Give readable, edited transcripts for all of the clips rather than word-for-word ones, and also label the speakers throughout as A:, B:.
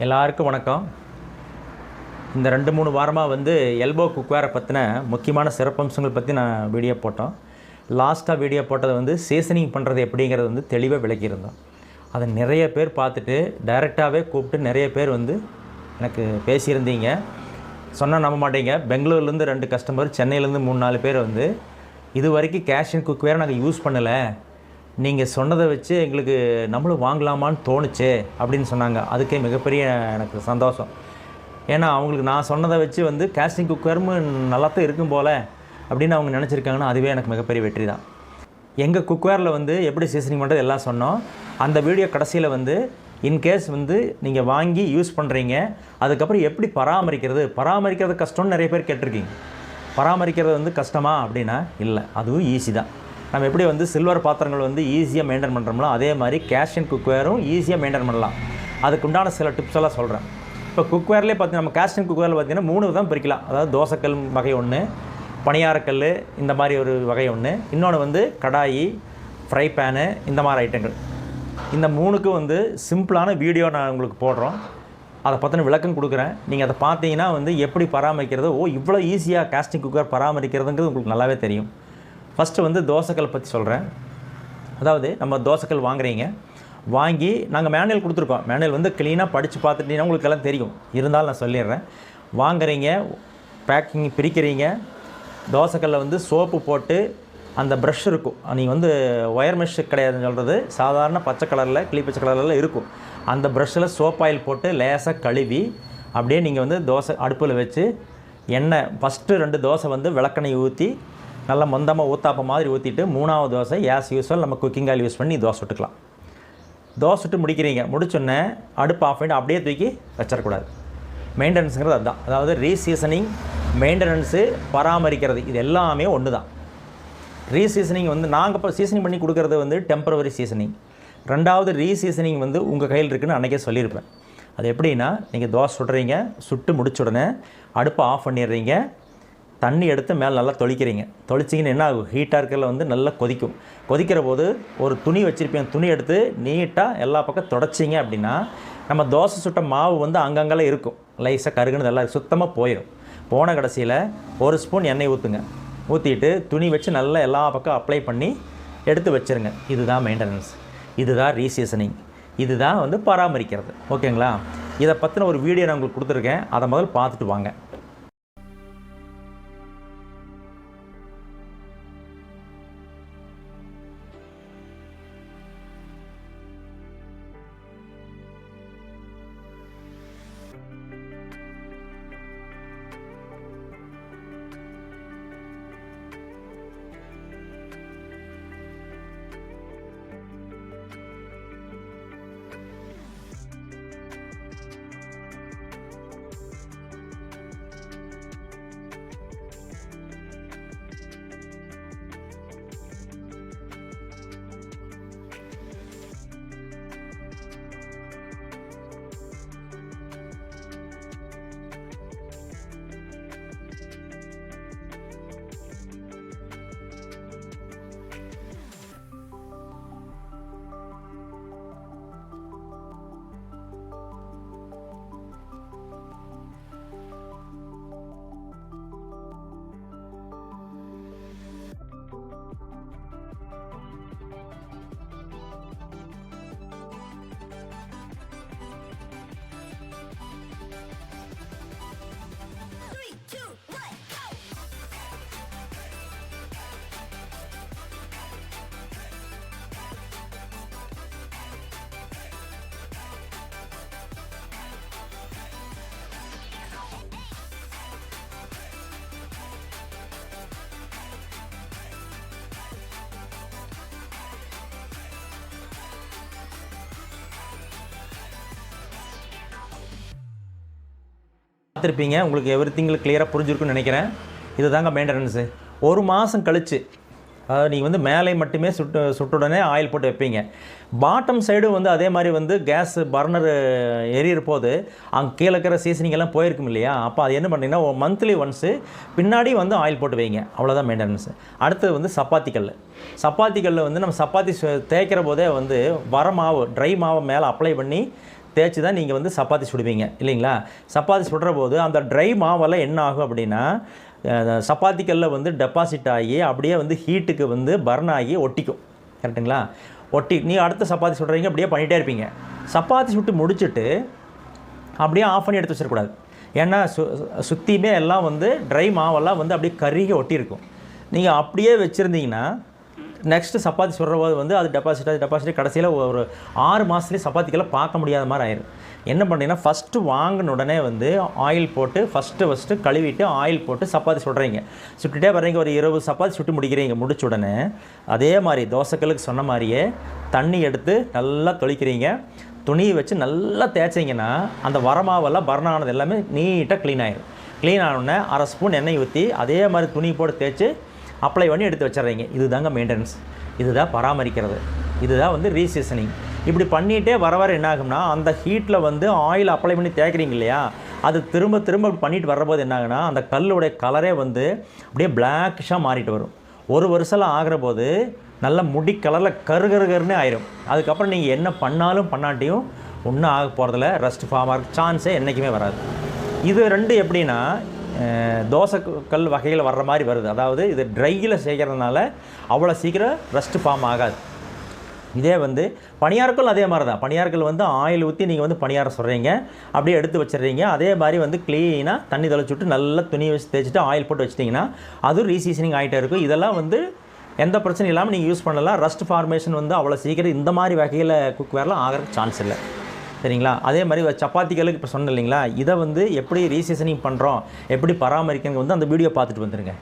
A: எல்லாருக்கும் வணக்கம். இந்த 2-3 வாரமாக எல்போ குக்வேரை பற்றின முக்கியமான சிறப்பம்சங்கள் பற்றி நான் வீடியோ போட்டோம். லாஸ்ட்டாக வீடியோ போட்டதை சீசனிங் பண்ணுறது எப்படிங்கிறது தெளிவாக விளக்கியிருந்தோம். அதை நிறைய பேர் பார்த்துட்டு டைரெக்டாகவே கூப்பிட்டு நிறைய பேர் எனக்கு பேசியிருந்தீங்க. சொன்னால் நம்ப மாட்டீங்க, பெங்களூர்லேருந்து 2 கஸ்டமர், சென்னையிலேருந்து 3-4 பேர் இது வரைக்கும் கேஷ் அண்ட் குக்வேரை நாங்கள் யூஸ் பண்ணலை, நீங்கள் சொன்னதை வச்சு எங்களுக்கு நம்மளும் வாங்கலாமான்னு தோணுச்சு அப்படின்னு சொன்னாங்க. அதுக்கே மிகப்பெரிய எனக்கு சந்தோஷம். ஏன்னா அவங்களுக்கு நான் சொன்னதை வச்சு கேஸ்டிங் குக்கரும் நல்லா தான் இருக்கும் போல் அப்படின்னு அவங்க நினச்சிருக்காங்கன்னா அதுவே எனக்கு மிகப்பெரிய வெற்றி தான். எங்கள் குக்வேரில் எப்படி சீசனிங் பண்ணுறது எல்லாம் சொன்னோம். அந்த வீடியோ கடைசியில் இன்கேஸ் நீங்கள் வாங்கி யூஸ் பண்ணுறீங்க, அதுக்கப்புறம் எப்படி பராமரிக்கிறது கஷ்டம்னு நிறைய பேர் கேட்டிருக்கீங்க. பராமரிக்கிறது கஷ்டமா அப்படின்னா இல்லை, அதுவும் ஈஸி தான். நம்ம எப்படி சில்வர் பாத்திரங்கள் ஈஸியாக மெயின்டைன் பண்ணுறோம்ல, அதே மாதிரி கேஷ் அண்ட் குக்வேரும் ஈஸியாக மெயின்டைன் பண்ணலாம். அதுக்குண்டான சில டிப்ஸ் எல்லாம் சொல்கிறேன். இப்போ குக்வேர்லேயே பார்த்தீங்கன்னா நம்ம கேஷ் அண்ட் குக்வேரில் பார்த்தீங்கன்னா 3 விதம் பிரிக்கலாம். அதாவது தோசைக்கல் வகை ஒன்று, பணியாரக்கல் இந்த மாதிரி ஒரு வகை ஒன்று, இன்னொன்று கடாயி, ஃப்ரை பேனு இந்த மாதிரி ஐட்டங்கள். இந்த 3க்கும் சிம்பிளான வீடியோ நான் உங்களுக்கு போடுறோம். அதை பற்றின விளக்கம் கொடுக்குறேன். நீங்கள் அதை பார்த்தீங்கன்னா எப்படி பராமரிக்கிறது, இவ்வளோ ஈஸியாக கேஸ்டிங் குக்கர் பராமரிக்கிறதுங்கிறது உங்களுக்கு நல்லாவே தெரியும். ஃபஸ்ட்டு தோசைக்கல் பற்றி சொல்கிறேன். அதாவது நம்ம தோசைக்கல் வாங்கி நாங்கள் மேனுவல் கொடுத்துருக்கோம். மேனுவல் க்ளீனாக படித்து பார்த்துட்டீங்கன்னா உங்களுக்கு எல்லாம் தெரியும். இருந்தாலும் நான் சொல்லிடுறேன். வாங்குறீங்க, பேக்கிங் பிரிக்கிறீங்க, தோசைக்கல்லில் சோப்பு போட்டு அந்த ப்ரஷ் இருக்கும். நீங்கள் ஒயர் மெஷ் கிடையாதுன்னு சொல்கிறது, சாதாரண பச்சை கலரில் பச்சை கலரில் இருக்கும். அந்த ப்ரஷ்ஷில் சோப் ஆயில் போட்டு லேசாக கழுவி அப்படியே நீங்கள் தோசை அடுப்பில் வச்சு எண்ணெய் ஃபஸ்ட்டு 2 தோசை விளக்கெண்ணெய் ஊற்றி நல்லா மொந்தமாக ஊத்தாப்ப மாதிரி ஊற்றிட்டு 3ஆவது தோசை ஆஸ் யூஸ்வல் நம்ம குக்கிங் ஆயில் யூஸ் பண்ணி தோசை சுட்டுக்கலாம். தோசை சுட்டு முடிக்கிறீங்க, முடிச்சோடனே அடுப்பு ஆஃப் பண்ணிட்டு அப்படியே தூக்கி வச்சிடக்கூடாது. மெயின்டெனன்ஸுங்கிறது அதுதான். அதாவது ரீசீசனிங், மெயின்டெனன்ஸு, பராமரிக்கிறது இது எல்லாமே ஒன்று தான். ரீசீசனிங் நாங்கள் இப்போ சீசனிங் பண்ணி கொடுக்குறது டெம்பரவரி சீசனிங். 2வது ரீசீசனிங் உங்கள் கையில் இருக்குதுன்னு அன்றைக்கே சொல்லியிருப்பேன். அது எப்படின்னா, நீங்கள் தோசை சுடுறீங்க, சுட்டு முடிச்ச உடனே அடுப்பை ஆஃப் பண்ணிடுறீங்க, தண்ணி எடுத்து மேலே நல்லா தொளிக்கிறீங்க. தொளிச்சிங்கன்னு என்ன ஆகும், ஹீட்டாக இருக்கிறதுல நல்லா கொதிக்கும். கொதிக்கிற போது ஒரு துணி வச்சுருப்பீங்க, துணி எடுத்து நீட்டாக எல்லா பக்கம் தொடச்சிங்க அப்படின்னா நம்ம தோசை சுட்ட மாவு அங்கங்கெல்லாம் இருக்கும், லைஸாக கருகுனது எல்லாம் சுத்தமாக போயிடும். போன கடைசியில் 1 ஸ்பூன் எண்ணெய் ஊற்றுங்க. ஊற்றிட்டு துணி வச்சு நல்லா எல்லா பக்கம் அப்ளை பண்ணி எடுத்து வச்சுருங்க. இதுதான் மெயின்டெனன்ஸ், இதுதான் ரீசீசனிங், இதுதான் பராமரிக்கிறது. ஓகேங்களா? இதை பற்றின ஒரு வீடியோ நான் உங்களுக்கு கொடுத்துருக்கேன். அதை முதல்ல பார்த்துட்டு வாங்க. பார்த்துருப்பீங்க, உங்களுக்கு எவ்ரிதிங் கிளியராக புரிஞ்சிருக்குன்னு நினைக்கிறேன். இது தாங்க மெயின்டெனன்ஸு. 1 மாதம் கழித்து, அதாவது நீங்கள் மேலே மட்டுமே சுட்டுடனே ஆயில் போட்டு வைப்பீங்க. பாட்டம் சைடு அதே மாதிரி கேஸ் பர்னர் எரியிற போது அங்கே கீழே இருக்கிற சீசனிங் எல்லாம் போயிருக்கும் இல்லையா? அப்போ அது என்ன பண்ணிங்கன்னா மந்த்லி ஒன்ஸு பின்னாடி ஆயில் போட்டு வைங்க. அவ்வளோதான் மெயின்டெனன்ஸு. அடுத்து சப்பாத்தி கல். சப்பாத்தி கல் நம்ம சப்பாத்தி தேய்க்கிற போதே வர மாவு, ட்ரை மாவை மேலே அப்ளை பண்ணி தேய்ச்சி தான் நீங்கள் வந்து சப்பாத்தி சுடுவீங்க இல்லைங்களா? சப்பாத்தி சுடுற போது அந்த ட்ரை மாவெல்லாம் என்ன ஆகும் அப்படின்னா சப்பாத்திக்கல்ல வந்து டெபாசிட் ஆகி அப்படியே வந்து ஹீட்டுக்கு வந்து பர்ன் ஆகி ஒட்டிக்கும். கரெக்டுங்களா? ஒட்டி நீங்கள் அடுத்த சப்பாத்தி சுடுறீங்க, அப்படியே பண்ணிகிட்டே இருப்பீங்க. சப்பாத்தி சுட்டு முடிச்சுட்டு அப்படியே ஆஃப் பண்ணி எடுத்து வச்சிடக்கூடாது. ஏன்னா சுற்றியுமே எல்லாம் வந்து ட்ரை மாவெல்லாம் வந்து அப்படியே கருகி ஒட்டியிருக்கும். நீங்கள் அப்படியே வச்சுருந்தீங்கன்னா நெக்ஸ்ட்டு சப்பாத்தி சுடுற போது வந்து அது டெபாசிட் கடைசியில் ஒரு 6 மாதத்துலேயே சப்பாத்திக்கெல்லாம் பார்க்க முடியாத மாதிரி ஆயிடும். என்ன பண்ணுறீங்கன்னா ஃபஸ்ட்டு வாங்கின உடனே வந்து ஆயில் போட்டு ஃபஸ்ட்டு கழுவிட்டு ஆயில் போட்டு சப்பாத்தி சுடுறீங்க. சுட்டுட்டே வர்றீங்க, ஒரு 20 சப்பாத்தி சுட்டு முடிக்கிறீங்க. முடிச்ச உடனே அதே மாதிரி தோசைக்கல்லுக்கு சொன்ன மாதிரியே தண்ணி எடுத்து நல்லா தொளிக்கிறீங்க. துணியை வச்சு நல்லா தேய்ச்சிங்கன்னா அந்த வரமாவெல்லாம் பர்ன் ஆனது எல்லாமே நீட்டாக க்ளீன் ஆகிடும். க்ளீன் ஆனோடனே 1/2 ஸ்பூன் எண்ணெய் ஊற்றி அதே மாதிரி துணி போட்டு தேய்ச்சி அப்ளை பண்ணி எடுத்து வச்சிட்றீங்க. இது தாங்க மெயின்டெனன்ஸ், இதுதான் பராமரிக்கிறது, இதுதான் வந்து ரீசீசனிங். இப்படி பண்ணிகிட்டே வர என்ன ஆகும்னா அந்த ஹீட்டில் வந்து ஆயில் அப்ளை பண்ணி தேய்க்கிறீங்க இல்லையா, அது திரும்ப பண்ணிட்டு வர்றபோது என்ன ஆகுனா அந்த கல்லுடைய கலரே வந்து அப்படியே பிளாக்கிஷாக மாறிட்டு வரும். ஒரு வருஷம் ஆகிற போது நல்ல முடி கலரில் கருன்னு ஆயிரும். அதுக்கப்புறம் நீங்கள் என்ன பண்ணாலும் பண்ணாட்டியும் ஒன்றும் ஆக போகிறதில்ல, ரஸ்ட் ஃபார்ம் ஆக சான்ஸே என்றைக்குமே வராது. இது 2 எப்படின்னா தோசைக்கல் வகையில் வர்ற மாதிரி வருது. அதாவது இது ட்ரையில் செய்கிறதுனால அவ்வளோ சீக்கிரம் ரஸ்ட் ஃபார்ம் ஆகாது. இதே வந்து பணியாரக்கல் அதே மாதிரி தான். பணியாரக்கல் வந்து ஆயில் ஊற்றி நீங்கள் வந்து பணியாரம் சொல்கிறீங்க, அப்படியே எடுத்து வச்சிடுறீங்க. அதே மாதிரி வந்து க்ளீனாக தண்ணி தெளிச்சு விட்டு நல்லா துணி வச்சு தேய்ச்சிட்டு ஆயில் போட்டு வச்சிட்டிங்கன்னா அதுவும் ரீசீசனிங் ஆகிட்டே இருக்கும். இதெல்லாம் வந்து எந்த பிரச்சனையும் இல்லாமல் நீங்கள் யூஸ் பண்ணலாம். ரஸ்ட் ஃபார்மேஷன் வந்து அவ்வளோ சீக்கிரம் இந்த மாதிரி வகையில் குக்வேர்லாம் ஆகிறதுக்கு சான்ஸ் இல்லை. சரிங்களா? அதே மாதிரி சப்பாத்திகளுக்கு இப்போ சொன்னேன் இல்லைங்களா, இதை வந்து எப்படி ரீசீசனிங் பண்ணுறோம், எப்படி பராமரிக்கங்க வந்து அந்த வீடியோ பார்த்துட்டு வந்துடுங்க.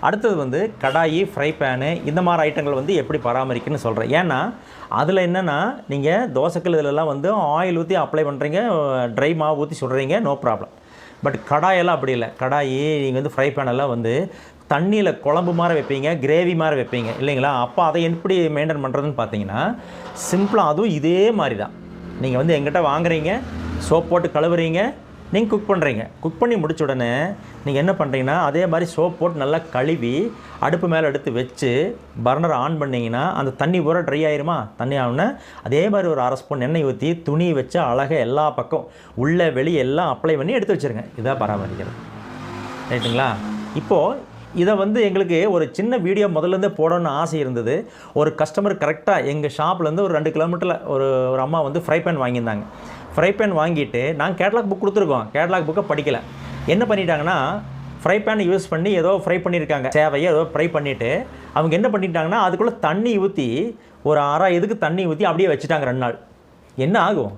A: அடுத்தது வந்து கடாயி, ஃப்ரை பேனு இந்த மாதிரி ஐட்டங்கள் வந்து எப்படி பராமரிக்கணும்னு சொல்கிறேன். ஏன்னா அதில் என்னென்னா நீங்கள் தோசைக்கல் இதிலெல்லாம் வந்து ஆயில் ஊற்றி அப்ளை பண்ணுறீங்க, ட்ரை மாவு ஊற்றி சுடுறீங்க, நோ ப்ராப்ளம். பட் கடாயெல்லாம் அப்படி இல்லை. கடாயி நீங்கள் வந்து ஃப்ரை பேனெல்லாம் வந்து தண்ணியில் குழம்பு மாதிரி வைப்பீங்க, கிரேவி மாதிரி வைப்பீங்க இல்லைங்களா? அப்போ அதை எப்படி மெயின்டைன் பண்ணுறதுன்னு பார்த்தீங்கன்னா சிம்பிளாக அதுவும் இதே மாதிரி தான். நீங்கள் வந்து எங்கிட்ட வாங்குறீங்க, சோப் போட்டு கழுவுறீங்க, நீங்கள் குக் பண்ணுறீங்க. குக் பண்ணி முடிச்ச உடனே நீங்கள் என்ன பண்ணுறீங்கன்னா அதே மாதிரி சோப் போட்டு நல்லா கழுவி அடுப்பு மேலே எடுத்து வச்சு பர்னரை ஆன் பண்ணிங்கன்னா அந்த தண்ணி பூரா ட்ரை ஆயிருமா? தண்ணி ஆகுனா அதே மாதிரி ஒரு 1/2 ஸ்பூன் எண்ணெய் ஊற்றி துணி வச்சு அழகாக எல்லா பக்கம் உள்ளே வெளியே எல்லாம் அப்ளை பண்ணி எடுத்து வச்சுருங்க. இதான் பராமரிக்கிறது. ரைட்டுங்களா? இப்போது இதை வந்து எங்களுக்கு ஒரு சின்ன வீடியோ முதல்லேருந்தே போடணும்னு ஆசை இருந்தது. ஒரு கஸ்டமர் கரெக்டாக எங்கள் ஷாப்லேருந்து ஒரு 2 கிலோமீட்டரில் ஒரு அம்மா வந்து ஃப்ரை பேன் வாங்கியிருந்தாங்க. ஃப்ரை பேன் வாங்கிட்டு நாங்கள் கேட்லாக் புக் கொடுத்துருக்கோம், கேட்லாக் புக்கை படிக்கலை. என்ன பண்ணிட்டாங்கன்னா ஃப்ரை பேன் யூஸ் பண்ணி ஏதோ ஃப்ரை பண்ணியிருக்காங்க, சேவையை ஏதோ ஃப்ரை பண்ணிவிட்டு அவங்க என்ன பண்ணிட்டாங்கன்னா அதுக்குள்ளே தண்ணி ஊற்றி ஒரு அரை இதுக்கு தண்ணி ஊற்றி அப்படியே வச்சுட்டாங்க 2 நாள். என்ன ஆகும்?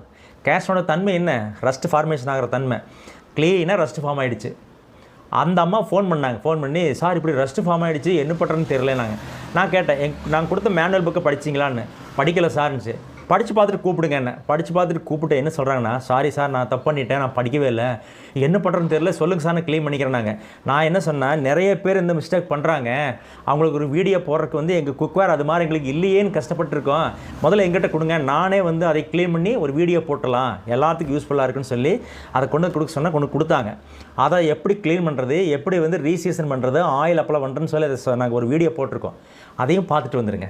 A: கேஸோட தன்மை என்ன? ரஸ்ட் ஃபார்மேஷன் ஆகிற தன்மை. க்ளீனாக ரஸ்ட் ஃபார்ம் ஆகிடுச்சு. அந்த அம்மா ஃபோன் பண்ணி சார் இப்படி ரஸ்ட் ஃபார்ம் ஆகிடுச்சு, என்ன பண்ணுறதுன்னு தெரியல. நான் கேட்டேன், நாங்கள் கொடுத்த மேனுவல் புக்கை படிச்சிங்களான்னு. படிக்கலை சார்னுச்சு. படித்து பார்த்துட்டு கூப்பிடுங்க என்ன. படித்து பார்த்துட்டு கூப்பிட்டு என்ன சொல்கிறாங்கன்னா, சாரி சார் நான் தப்பு பண்ணிட்டேன், நான் படிக்கவே இல்லை, என்ன பண்ணுறதுன்னு தெரியல, சொல்லுங்கள் சார் நான் க்ளீன் பண்ணிக்கிறேன்னாங்க. நான் என்ன சொன்னேன், நிறைய பேர் இந்த மிஸ்டேக் பண்ணுறாங்க, அவங்களுக்கு ஒரு வீடியோ போடுறதுக்கு வந்து எங்கள் குக்வேர் அது மாதிரி எங்களுக்கு இல்லையேன்னு கஷ்டப்பட்டுருக்கோம், முதல்ல எங்கிட்ட கொடுங்க, நானே வந்து அதை க்ளீன் பண்ணி ஒரு வீடியோ போட்டலாம், எல்லாத்துக்கும் யூஸ்ஃபுல்லாக இருக்குன்னு சொல்லி அதை கொண்டு கொடுக்க சொன்னால் கொண்டு கொடுத்தாங்க. அதை எப்படி க்ளீன் பண்ணுறது, எப்படி வந்து ரீசீசன் பண்ணுறது, ஆயில் அப்ளை பண்ணுறதுன்னு சொல்லி அதை நாங்கள் ஒரு வீடியோ போட்டிருக்கோம், அதையும் பார்த்துட்டு வந்துடுங்க.